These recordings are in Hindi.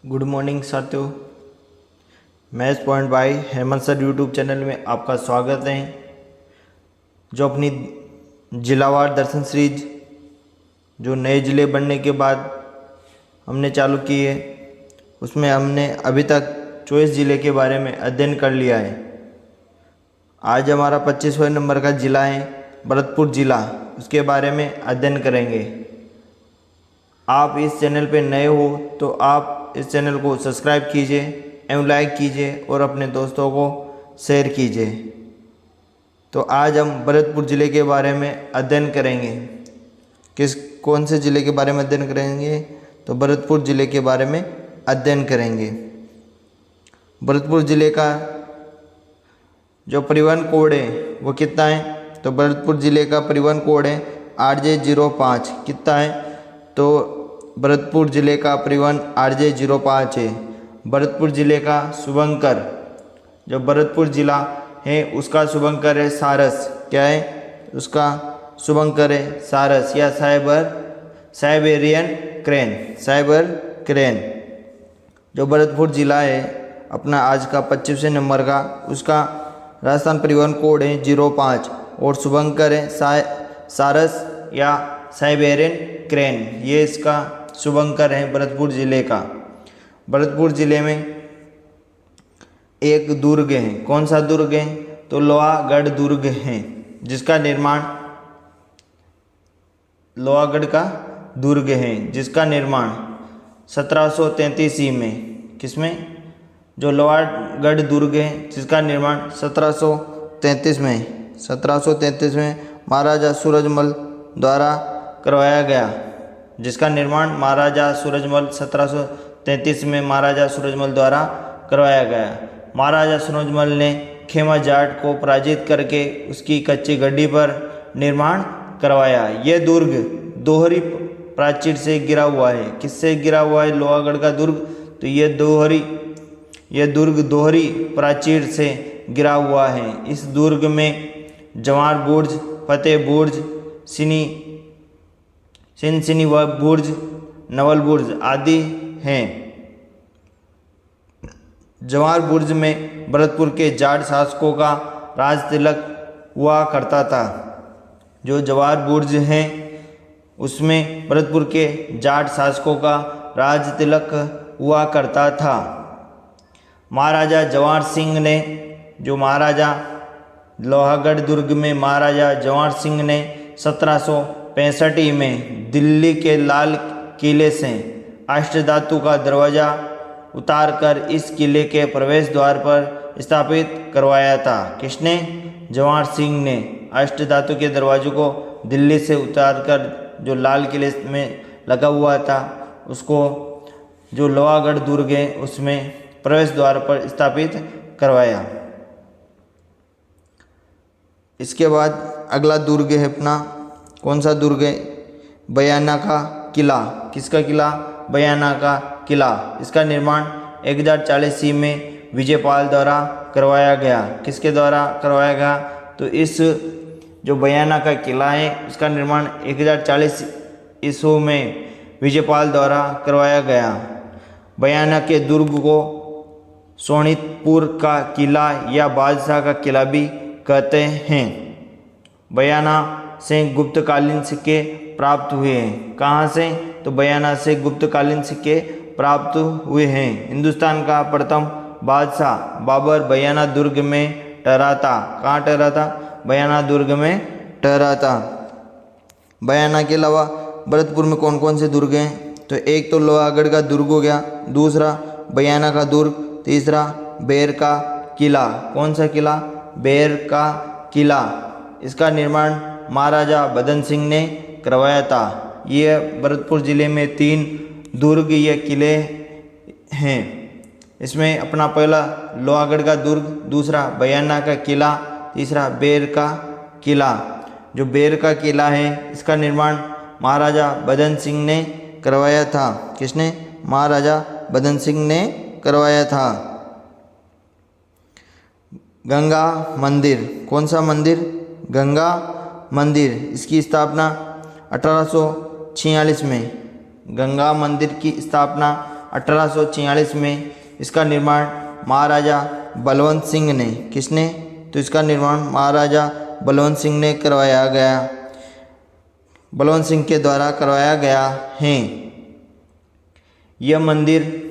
गुड मॉर्निंग साथियों, match point by Hemant sir YouTube channel में आपका स्वागत है। जो अपनी जिलावार दर्शन सीरीज जो नए ज़िले बनने के बाद हमने चालू की है, उसमें हमने अभी तक 24 ज़िले के बारे में अध्ययन कर लिया है। आज हमारा 25वें नंबर का ज़िला है भरतपुर ज़िला, उसके बारे में अध्ययन करेंगे। आप इस चैनल पे नए हो तो आप इस चैनल को सब्सक्राइब कीजिए एवं लाइक कीजिए और अपने दोस्तों को शेयर कीजिए। तो आज हम भरतपुर ज़िले के बारे में अध्ययन करेंगे। कौन से ज़िले के बारे में अध्ययन करेंगे? तो भरतपुर ज़िले के बारे में अध्ययन करेंगे। भरतपुर ज़िले का जो परिवहन कोड है वो कितना है? तो भरतपुर ज़िले का परिवहन कोड है RJ05। कितना है? तो भरतपुर ज़िले का परिवहन RJ05 है। भरतपुर ज़िले का शुभंकर, जो भरतपुर ज़िला है उसका शुभंकर है सारस। क्या है उसका शुभंकर? है सारस या साइबेरियन क्रेन। जो भरतपुर ज़िला है अपना आज का 25वें नंबर का, उसका राजस्थान परिवहन कोड है 05 और शुभंकर है सारस या साइबेरियन क्रेन। ये इसका शुभंकर है भरतपुर ज़िले का। भरतपुर ज़िले में एक दुर्ग है। कौन सा दुर्ग है? तो लोहागढ़ दुर्ग है, जिसका निर्माण लोहागढ़ का दुर्ग है, जिसका निर्माण 1733 में, किसमें? जो लोहागढ़ दुर्ग है जिसका निर्माण 1733 में महाराजा सूरजमल द्वारा करवाया गया। जिसका निर्माण महाराजा सूरजमल 1733 में महाराजा सूरजमल द्वारा करवाया गया। महाराजा सूरजमल ने खेमा जाट को पराजित करके उसकी कच्ची गड्डी पर निर्माण करवाया। यह दुर्ग दोहरी प्राचीर से घिरा हुआ है। किससे घिरा हुआ है लोहागढ़ का दुर्ग? तो यह दुर्ग दोहरी प्राचीर से घिरा हुआ है। इस दुर्ग में जवार बुर्ज, फतेह बुर्ज, सिनसिनी बुर्ज, नवल बुर्ज आदि हैं। जवार बुर्ज में भरतपुर के जाट शासकों का राज तिलक हुआ करता था। जो जवार बुर्ज हैं उसमें भरतपुर के जाट शासकों का राज तिलक हुआ करता था। महाराजा जवाहर सिंह ने, जो महाराजा लोहागढ़ दुर्ग में महाराजा जवाहर सिंह ने 1765 में दिल्ली के लाल किले से अष्टधातु का दरवाज़ा उतारकर इस किले के प्रवेश द्वार पर स्थापित करवाया था। किसने? जवाहर सिंह ने अष्टधातु के दरवाजे को दिल्ली से उतारकर जो लाल किले में लगा हुआ था उसको जो लोहागढ़ दुर्ग है उसमें प्रवेश द्वार पर स्थापित करवाया। इसके बाद अगला दुर्ग है अपना, कौन सा दुर्ग है? बयाना का किला। किसका किला? बयाना का किला। इसका निर्माण 1040 में विजयपाल द्वारा करवाया गया। किसके द्वारा करवाया गया? तो इस जो बयाना का किला है उसका निर्माण 1040 ईस्वी में विजयपाल द्वारा करवाया गया। बयाना के दुर्ग को सोनितपुर का किला या बादशाह का किला भी कहते हैं। बयाना से गुप्तकालीन सिक्के प्राप्त हुए हैं। कहाँ से? तो बयाना से गुप्तकालीन सिक्के प्राप्त हुए हैं। हिंदुस्तान का प्रथम बादशाह बाबर बयाना दुर्ग में ठहरा था। कहाँ ठहरा था? बयाना दुर्ग में ठहरा था। बयाना के अलावा भरतपुर में कौन कौन से दुर्ग हैं? तो एक तो लोहागढ़ का दुर्ग हो गया, दूसरा बयाना का दुर्ग, तीसरा बेर का किला। कौन सा किला? बेर का किला। इसका निर्माण महाराजा बदन सिंह ने करवाया था। ये भरतपुर ज़िले में 3 दुर्ग या किले हैं। इसमें अपना पहला लोहागढ़ का दुर्ग, दूसरा बयाना का किला, तीसरा बेर का किला। जो बेर का किला है इसका निर्माण महाराजा बदन सिंह ने करवाया था। किसने? महाराजा बदन सिंह ने करवाया था। गंगा मंदिर। कौन सा मंदिर? गंगा मंदिर। इसकी स्थापना 1846 में, गंगा मंदिर की स्थापना 1846 में। इसका निर्माण महाराजा बलवंत सिंह ने, किसने? तो इसका निर्माण महाराजा बलवंत सिंह ने करवाया गया, बलवंत सिंह के द्वारा करवाया गया है। यह मंदिर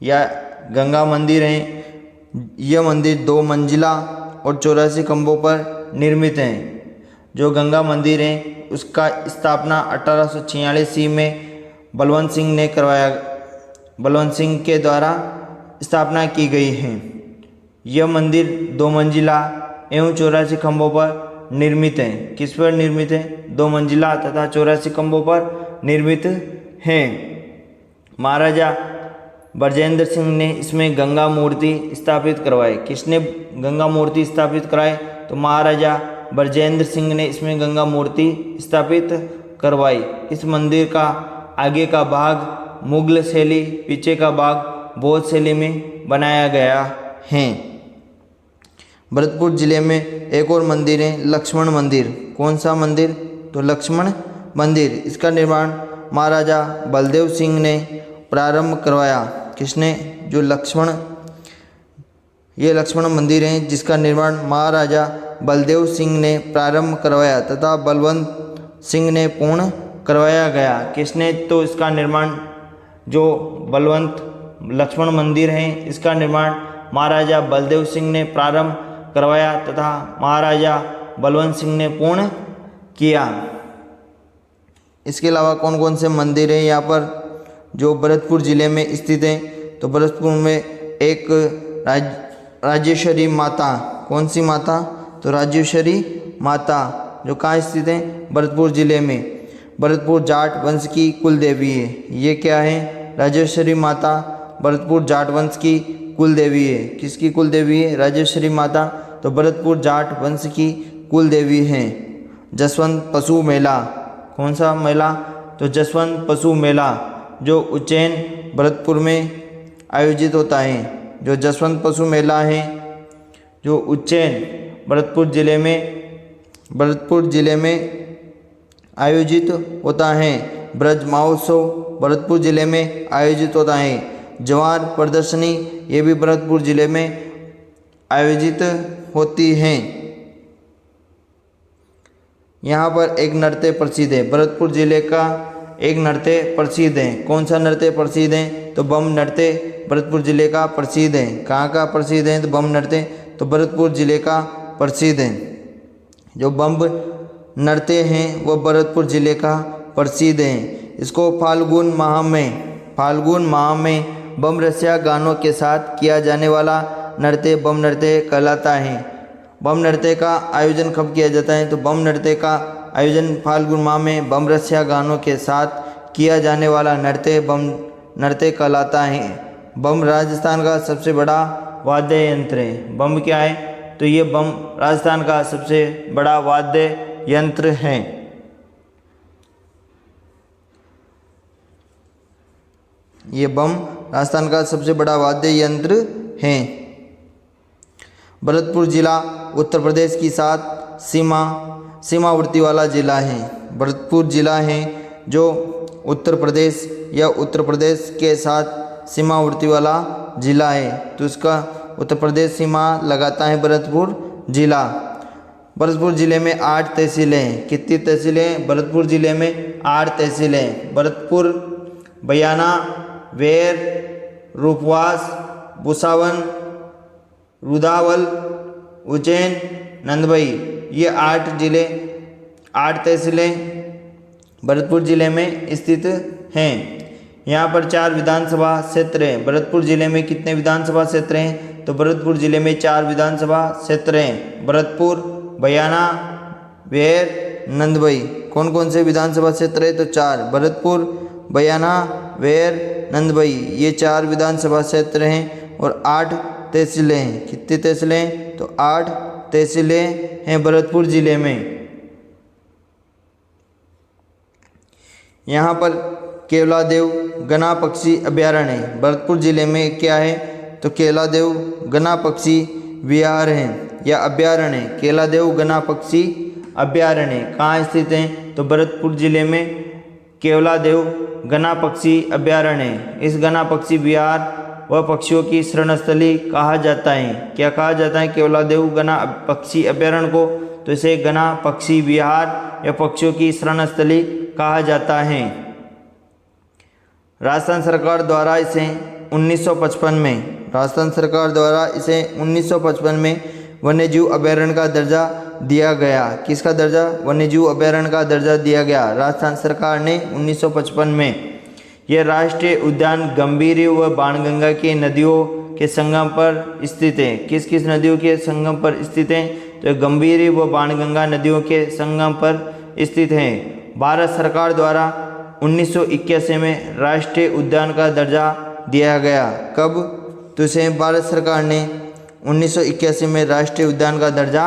या गंगा मंदिर है, यह मंदिर 2 मंजिला और 84 खंभों पर निर्मित है। जो गंगा मंदिर है उसका स्थापना 1846 में बलवंत सिंह ने करवाया, बलवंत सिंह के द्वारा स्थापना की गई है। यह मंदिर 2 मंजिला एवं 84 खंभों पर निर्मित है। किस पर निर्मित है? 2 मंजिला तथा 84 खंभों पर निर्मित है। महाराजा ब्रजेंद्र सिंह ने इसमें गंगा मूर्ति स्थापित करवाई। किसने गंगा मूर्ति स्थापित कराई? तो महाराजा ब्रजेंद्र सिंह ने इसमें गंगा मूर्ति स्थापित करवाई। इस मंदिर का आगे का भाग मुगल शैली, पीछे का भाग बौद्ध शैली में बनाया गया है। भरतपुर जिले में एक और मंदिर है, लक्ष्मण मंदिर। कौन सा मंदिर? तो लक्ष्मण मंदिर। इसका निर्माण महाराजा बलदेव सिंह ने प्रारंभ करवाया। किसने? जो ये लक्ष्मण मंदिर है जिसका निर्माण महाराजा बलदेव सिंह ने प्रारंभ करवाया तथा बलवंत सिंह ने पूर्ण करवाया गया। किसने? तो इसका निर्माण जो बलवंत लक्ष्मण मंदिर है इसका निर्माण महाराजा बलदेव सिंह ने प्रारंभ करवाया तथा महाराजा बलवंत सिंह ने पूर्ण किया। इसके अलावा कौन कौन से मंदिर हैं यहाँ पर जो भरतपुर ज़िले में स्थित हैं? तो भरतपुर में एक राजेश्वरी माता। कौन सी माता? तो राजेश्वरी माता, जो कहाँ स्थित है? भरतपुर ज़िले में। भरतपुर जाट वंश की कुल देवी है। ये क्या है? राजेश्वरी माता भरतपुर जाट वंश की कुल देवी है। किसकी कुल देवी है? राजेश्वरी माता तो भरतपुर जाट वंश की कुल देवी हैं। जसवंत पशु मेला। कौन सा मेला? तो जसवंत पशु मेला जो उज्जैन भरतपुर में आयोजित होता है। जो जसवंत पशु मेला है जो उज्जैन भरतपुर ज़िले में आयोजित होता है। ब्रज महोत्सव भरतपुर ज़िले में आयोजित होता है। जवार प्रदर्शनी ये भी भरतपुर ज़िले में आयोजित होती हैं। यहाँ पर एक नृत्य प्रसिद्ध है। भरतपुर ज़िले का एक नृत्य प्रसिद्ध है। कौन सा नृत्य प्रसिद्ध है? तो बम नृत्य भरतपुर ज़िले का प्रसिद्ध है। कहाँ का प्रसिद्ध है? तो बम नृत्य तो भरतपुर ज़िले का प्रसिद्ध है। जो बम नृत्य हैं वो भरतपुर ज़िले का प्रसिद्ध है। इसको फाल्गुन माह में बम रसिया गानों के साथ किया जाने वाला नृत्य बम नृत्य कहलाता है। बम नृत्य का आयोजन कब किया जाता है? तो बम नृत्य का आयोजन फाल्गुन माह में बम रसिया गानों के साथ किया जाने वाला नृत्य बम नृत्य कहलाता है। बम राजस्थान का सबसे बड़ा वाद्य यंत्र है। बम क्या है? तो ये बम राजस्थान का सबसे बड़ा वाद्य यंत्र है। ये बम राजस्थान का सबसे बड़ा वाद्य यंत्र है। भरतपुर जिला उत्तर प्रदेश की साथ सीमावर्ती वाला जिला है। भरतपुर जिला है जो उत्तर प्रदेश के साथ सीमावर्ती वाला जिला है। तो इसका उत्तर प्रदेश सीमा लगाता है भरतपुर जिला। भरतपुर ज़िले में 8 तहसीलें हैं। कितनी तहसीलें हैं? भरतपुर ज़िले में 8 तहसीलें हैं। भरतपुर, बयाना, वेर, रूपवास, भुसावन, रुदावल, उज्जैन, नंदबई, ये 8 तहसीलें भरतपुर ज़िले में स्थित हैं। यहाँ पर 4 विधानसभा क्षेत्र हैं। भरतपुर ज़िले में कितने विधानसभा क्षेत्र हैं? तो भरतपुर ज़िले में 4 विधानसभा क्षेत्र हैं। भरतपुर, बयाना, वेर, नंदबई। कौन कौन से विधानसभा क्षेत्र है? तो 4। भरतपुर, बयाना, वेर, नंदबई, ये 4 विधानसभा क्षेत्र हैं और 8 तहसीलें हैं। कितनी तहसीलें हैं? तो 8 तहसीलें हैं भरतपुर ज़िले में। यहाँ पर केवलादेव गना पक्षी अभ्यारण्य है। भरतपुर ज़िले में क्या है? तो केवलादेव गना पक्षी विहार है या अभ्यारण्य। केवलादेव गना पक्षी अभ्यारण्य कहाँ स्थित है? तो भरतपुर ज़िले में केवलादेव गना पक्षी अभ्यारण्य। इस गना पक्षी विहार व पक्षियों की शरणस्थली कहा जाता है। क्या कहा जाता है केवलादेव गना पक्षी अभ्यारण्य को? तो इसे गना पक्षी विहार या पक्षियों की शरणस्थली कहा जाता है। राजस्थान सरकार द्वारा इसे 1955 में वन्यजीव अभ्यारण्य का दर्जा दिया गया। किसका दर्जा? वन्यजीव अभ्यारण्य का दर्जा दिया गया राजस्थान सरकार ने 1955 में। यह राष्ट्रीय उद्यान गंभीरी व बाणगंगा की नदियों के संगम पर स्थित है। किस किस नदियों के संगम पर स्थित है? तो गंभीरी व बाणगंगा नदियों के संगम पर स्थित है। भारत सरकार द्वारा 1981 में राष्ट्रीय उद्यान का दर्जा दिया गया। कब? तो इसे भारत सरकार ने 1981 में राष्ट्रीय उद्यान का दर्जा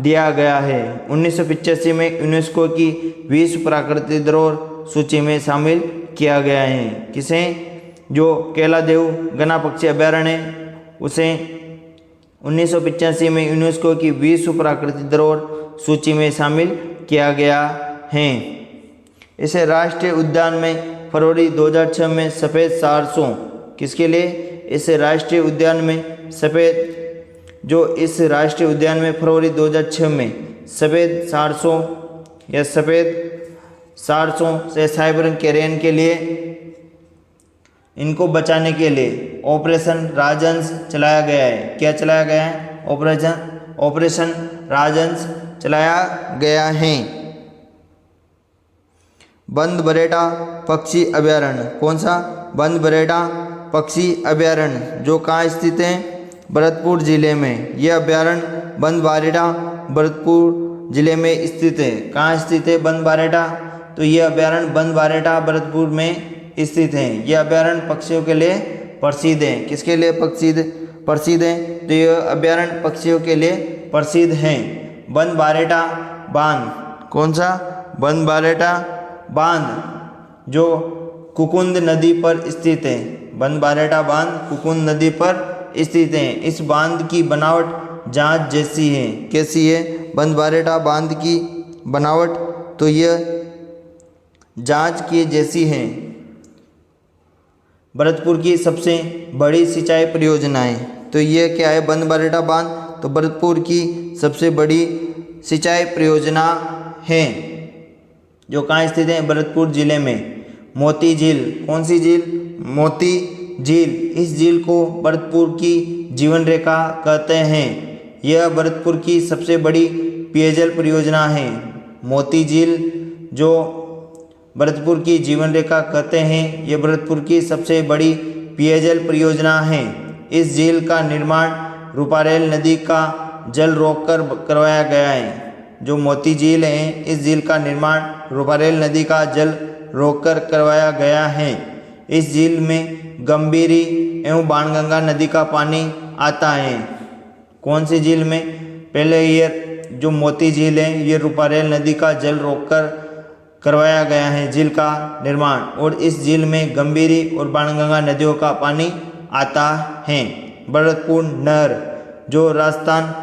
दिया गया है। 1985 में यूनेस्को की विश्व प्राकृतिक धरोहर सूची में शामिल किया गया है। किसे? जो केवलादेव गना पक्षी अभ्यारण्य उसे 1985 में यूनेस्को की विश्व प्राकृतिक धरोहर सूची में शामिल किया गया है। इसे राष्ट्रीय उद्यान में फरवरी 2006 में सफ़ेद सारसों किसके लिए? इस राष्ट्रीय उद्यान में सफ़ेद इस राष्ट्रीय उद्यान में फरवरी 2006 में सफ़ेद सारसों या सफ़ेद सारसों से साइबेरियन कैरियन के लिए इनको बचाने के लिए ऑपरेशन राजहंस चलाया गया है। क्या चलाया गया है? ऑपरेशन राजहंस चलाया गया है। बंदबरेटा पक्षी अभ्यारण्य। कौन सा? बंदबरेटा पक्षी अभ्यारण्य जो कहाँ स्थित है? भरतपुर जिले में। यह अभ्यारण्य बंदबरेटा भरतपुर जिले में स्थित है। कहाँ स्थित है बंदबरेटा? तो यह अभ्यारण्य बंदबरेटा भरतपुर में स्थित है। यह अभ्यारण्य पक्षियों के लिए प्रसिद्ध है। किसके लिए प्रसिद्ध है? तो यह अभ्यारण्य पक्षियों के लिए प्रसिद्ध है। बंदबरेटा बांध। कौन सा? बंदबरेटा बांध जो कुकुंद नदी पर स्थित है। बंदबरेटा बांध कुकुंद नदी पर स्थित है। इस बांध की बनावट जांच जैसी है। कैसी है बंदबरेटा बांध की बनावट? तो यह जांच की जैसी है। भरतपुर की सबसे बड़ी सिंचाई परियोजनाएं। तो यह क्या है बंदबरेटा बांध? तो भरतपुर की सबसे बड़ी सिंचाई परियोजना है जो कहाँ स्थित है? भरतपुर जिले में। मोती झील। कौन सी झील? मोती झील। इस झील को भरतपुर की जीवन रेखा कहते हैं। यह भरतपुर की सबसे बड़ी पेयजल परियोजना है। मोती झील जो भरतपुर की जीवन रेखा कहते हैं, यह भरतपुर की सबसे बड़ी पेयजल परियोजना है। इस झील का निर्माण रूपारेल नदी का जल रोककर करवाया गया है। जो मोती झील है, इस झील का निर्माण रूपारेल नदी का जल रोककर करवाया गया है। इस झील में गंभीरी एवं बाणगंगा नदी का पानी आता है। कौन सी झील में? पहले ये जो मोती झील है, ये रूपारेल नदी का जल रोककर करवाया गया है झील का निर्माण, और इस झील में गंभीरी और बाणगंगा नदियों का पानी आता है। भरतपुर नहर जो राजस्थान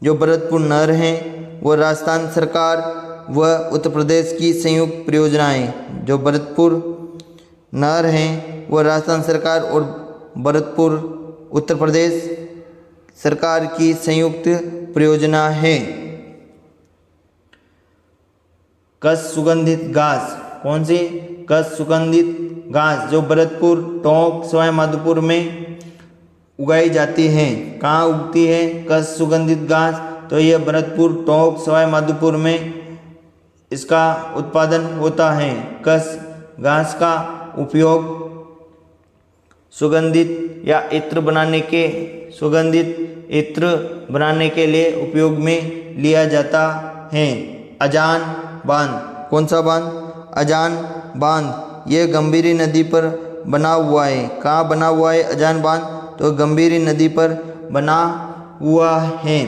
जो भरतपुर नहर है वो राजस्थान सरकार व उत्तर प्रदेश की संयुक्त परियोजना है। जो भरतपुर नहर है वो राजस्थान सरकार और भरतपुर उत्तर प्रदेश सरकार की संयुक्त परियोजना है। कच्छ सुगंधित घास। कौन सी? कच्छ सुगंधित घास जो भरतपुर, टोंक, सवाई माधोपुर में उगाई जाती है। कहाँ उगती है कच्छ सुगंधित घास? तो यह भरतपुर, टोंक, सवाई माधोपुर में इसका उत्पादन होता है। कच्छ घास का उपयोग सुगंधित इत्र बनाने के लिए उपयोग में लिया जाता है। अजान बांध। कौन सा बांध? अजान बांध। यह गंभीरी नदी पर बना हुआ है। कहाँ बना हुआ है अजान बांध? तो गंभीरी नदी पर बना हुआ है।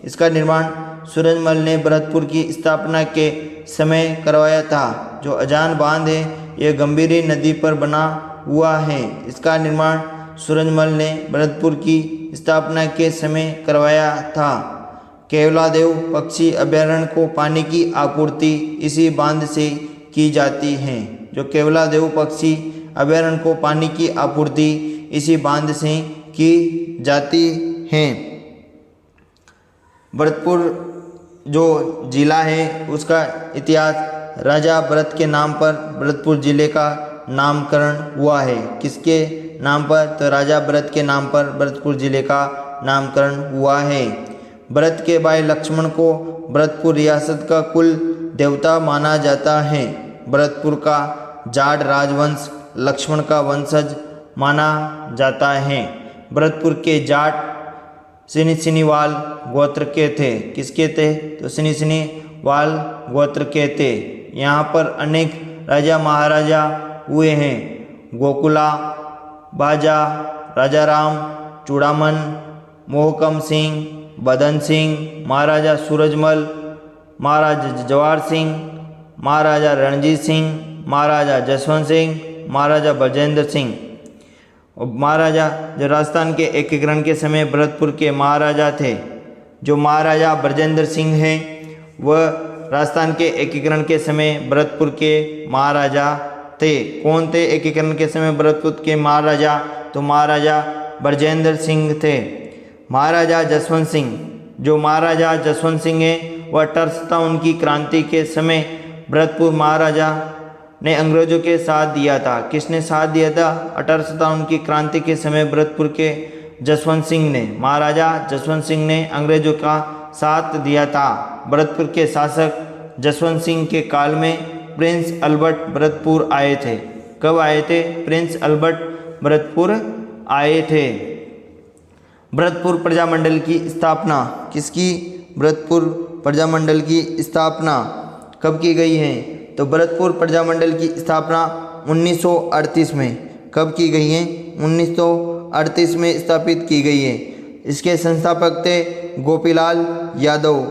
इसका निर्माण सूरजमल ने भरतपुर की स्थापना के समय करवाया था। जो अजान बांध है यह गंभीरी नदी पर बना हुआ है। इसका निर्माण सूरजमल ने भरतपुर की स्थापना के समय करवाया था। केवलादेव पक्षी अभयारण्य को पानी की आपूर्ति इसी बांध से की जाती है। जो केवलादेव पक्षी अभयारण्य को पानी की आपूर्ति इसी बांध से की जाती है। भरतपुर जो जिला है उसका इतिहास, राजा भरत के नाम पर भरतपुर जिले का नामकरण हुआ है। किसके नाम पर? तो राजा भरत के नाम पर भरतपुर जिले का नामकरण हुआ है। भरत के भाई लक्ष्मण को भरतपुर रियासत का कुल देवता माना जाता है। भरतपुर का जाट राजवंश लक्ष्मण का वंशज माना जाता है। भरतपुर के जाट सिनिसिनीवाल गोत्र के थे। किसके थे? तो सिनिसिनीवाल गोत्र के थे। यहाँ पर अनेक राजा महाराजा हुए हैं। गोकुला, बाजा, राजाराम, चूड़ामन, मोहकम सिंह, बदन सिंह, महाराजा सूरजमल, महाराजा जवाहर सिंह, महाराजा रणजीत सिंह, महाराजा जसवंत सिंह, महाराजा बजेंद्र सिंह। और महाराजा जो राजस्थान के एकीकरण के समय भरतपुर के महाराजा थे। जो महाराजा बजेंद्र सिंह हैं वह राजस्थान के एकीकरण के समय भरतपुर के महाराजा थे। कौन थे एकीकरण के समय भरतपुर के महाराजा? तो महाराजा बजेंद्र सिंह थे। महाराजा जसवंत सिंह, जो महाराजा जसवंत सिंह हैं वह 1857 की क्रांति के समय भरतपुर महाराजा ने अंग्रेजों के साथ दिया था। किसने साथ दिया था? 1857 की क्रांति के समय भरतपुर के जसवंत सिंह ने, महाराजा जसवंत सिंह ने अंग्रेजों का साथ दिया था। भरतपुर के शासक जसवंत सिंह के काल में प्रिंस अल्बर्ट भरतपुर आए थे। कब आए थे? प्रिंस अल्बर्ट भरतपुर आए थे। भरतपुर प्रजामंडल की स्थापना किसकी? भरतपुर प्रजामंडल की स्थापना कब की गई है? तो भरतपुर प्रजामंडल की स्थापना 1938 में। कब की गई है? 1938 में स्थापित की गई है। इसके संस्थापक थे गोपीलाल यादव।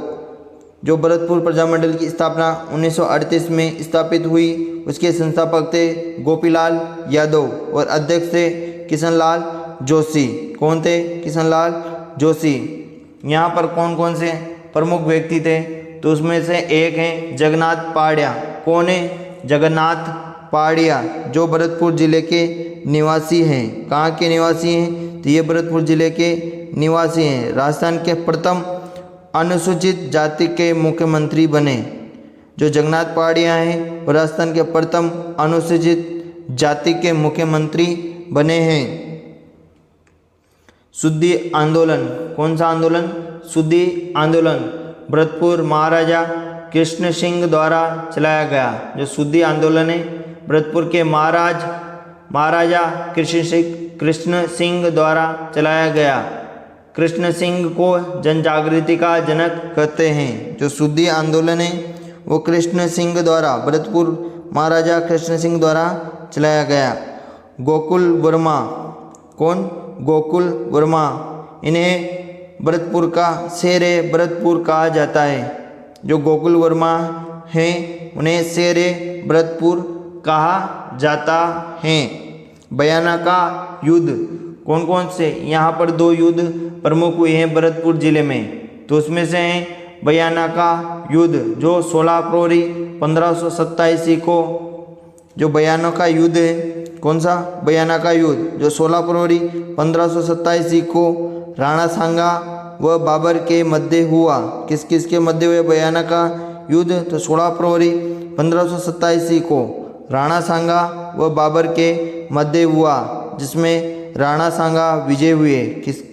जो भरतपुर प्रजामंडल की स्थापना 1938 में स्थापित हुई उसके संस्थापक थे गोपीलाल यादव और अध्यक्ष थे किशनलाल जोशी। कौन थे? किशनलाल जोशी। यहाँ पर कौन कौन से प्रमुख व्यक्ति थे? तो उसमें से एक हैं जगन्नाथ पहाड़िया। कौन है? जगन्नाथ पहाड़िया, जो भरतपुर जिले के निवासी हैं। कहाँ के निवासी हैं? तो ये भरतपुर जिले के निवासी हैं। राजस्थान के प्रथम अनुसूचित जाति के मुख्यमंत्री बने। जो जगन्नाथ पहाड़िया हैं वो राजस्थान के प्रथम अनुसूचित जाति के मुख्यमंत्री बने हैं। शुद्धि आंदोलन, कौन सा आंदोलन? शुद्धि आंदोलन भरतपुर महाराजा कृष्ण सिंह द्वारा चलाया गया। जो शुद्धि आंदोलन है भरतपुर के महाराजा कृष्ण सिंह द्वारा चलाया गया। कृष्ण सिंह को जन जागृति का जनक कहते हैं। जो शुद्धि आंदोलन है वो कृष्ण सिंह द्वारा, भरतपुर महाराजा कृष्ण सिंह द्वारा चलाया गया। गोकुल वर्मा, कौन? गोकुल वर्मा। इन्हें भरतपुर का शेरे भरतपुर कहा जाता है। जो गोकुल वर्मा हैं उन्हें शेरे भरतपुर कहा जाता है। बयाना का युद्ध, कौन कौन से? यहाँ पर 2 युद्ध प्रमुख हुए हैं भरतपुर जिले में। तो उसमें से हैं बयाना का युद्ध जो 16 फरवरी 1527 को, जो बयाना का युद्ध है, कौन सा? बयाना का युद्ध जो 16 फरवरी 1527 को राणा सांगा व बाबर के मध्य हुआ। किस किस के मध्य हुए बयाना का युद्ध? तो 16 फरवरी 1527 को राणा सांगा व बाबर के मध्य हुआ, जिसमें राणा सांगा विजय हुए।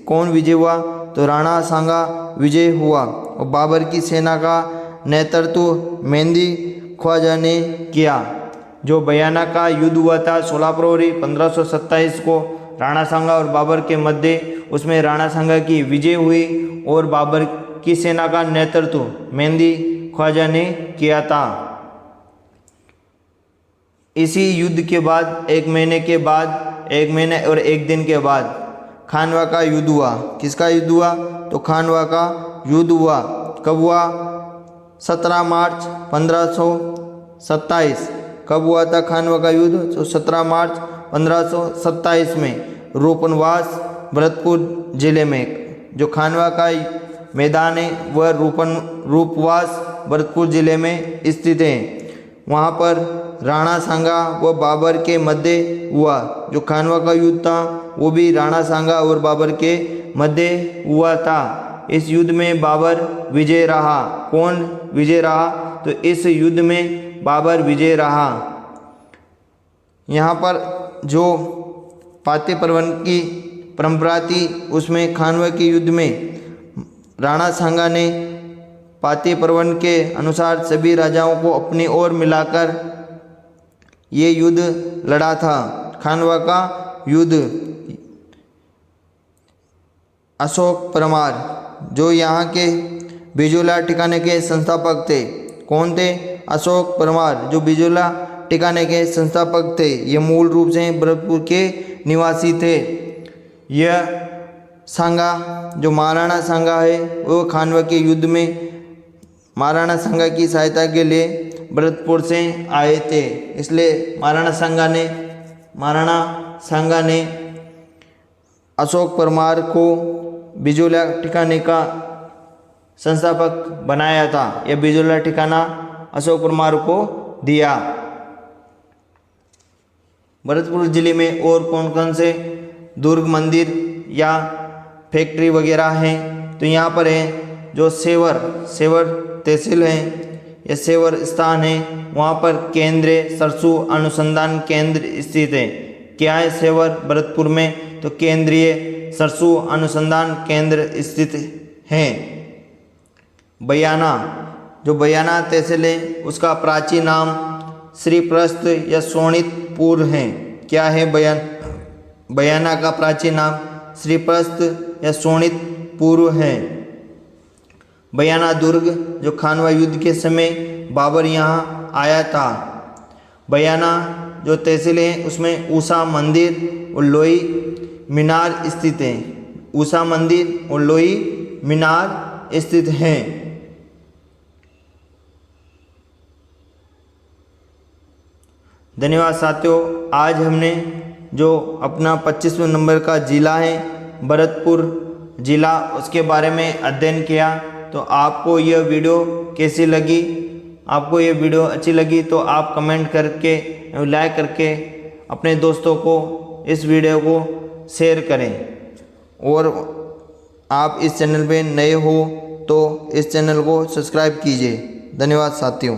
कौन विजय हुआ? तो राणा सांगा विजय हुआ और बाबर की सेना का नेतृत्व मेहंदी ख्वाजा ने किया। जो बयाना का युद्ध हुआ था 16 फरवरी 1527 को राणा सांगा और बाबर के मध्य, उसमें राणा सांगा की विजय हुई और बाबर की सेना का नेतृत्व मेहंदी ख्वाजा ने किया था। इसी युद्ध के बाद 1 महीने और 1 दिन के बाद खानवा का युद्ध हुआ। किसका युद्ध हुआ? तो खानवा का युद्ध हुआ। कब हुआ? 17 मार्च 1527। कब हुआ था खानवा का युद्ध? तो 17 मार्च 1527 में रोपनवास भरतपुर जिले में। जो खानवा का मैदान व रूपवास भरतपुर जिले में स्थित है। वहाँ पर राणा सांगा व बाबर के मध्य हुआ। जो खानवा का युद्ध था वो भी राणा सांगा और बाबर के मध्य हुआ था। इस युद्ध में बाबर विजय रहा। कौन विजय रहा? तो इस युद्ध में बाबर विजय रहा। यहाँ पर जो पाते परवन की परंपरा थी उसमें खानवा के युद्ध में राणा सांगा ने पाते परवन के अनुसार सभी राजाओं को अपनी ओर मिलाकर ये युद्ध लड़ा था। खानवा का युद्ध। अशोक परमार जो यहाँ के बिजोला ठिकाने के संस्थापक थे। कौन थे? अशोक परमार जो बिजोला ठिकाने के संस्थापक थे। ये मूल रूप से भरतपुर के निवासी थे। यह सांगा जो महाराणा सांगा है वो खानवा के युद्ध में महाराणा सांगा की सहायता के लिए भरतपुर से आए थे। इसलिए महाराणा सांगा ने अशोक परमार को बिजोला ठिकाने का संस्थापक बनाया था। यह बिजोला ठिकाना अशोक परमार को दिया। भरतपुर जिले में और कौन कौन से दुर्ग, मंदिर या फैक्ट्री वगैरह हैं? तो यहाँ पर है जो सेवर तहसील है या सेवर स्थान है, वहाँ पर केंद्रीय सरसू अनुसंधान केंद्र स्थित है। क्या है सेवर भरतपुर में? तो केंद्रीय सरसू अनुसंधान केंद्र स्थित है। बयाना जो बयाना तहसील है उसका प्राचीन नाम श्रीप्रस्थ या सोनितपुर है। क्या है बयाना का प्राचीन नाम? श्रीप्रस्थ या सोनितपुर है। बयाना दुर्ग जो खानवा युद्ध के समय बाबर यहाँ आया था। बयाना जो तहसील है उसमें ऊषा मंदिर और लोई मीनार स्थित है। ऊषा मंदिर और लोई मीनार स्थित हैं। धन्यवाद साथियों। आज हमने जो अपना 25वें नंबर का जिला है भरतपुर जिला उसके बारे में अध्ययन किया। तो आपको यह वीडियो कैसी लगी? आपको ये वीडियो अच्छी लगी तो आप कमेंट करके लाइक करके अपने दोस्तों को इस वीडियो को शेयर करें। और आप इस चैनल पे नए हो तो इस चैनल को सब्सक्राइब कीजिए। धन्यवाद साथियों।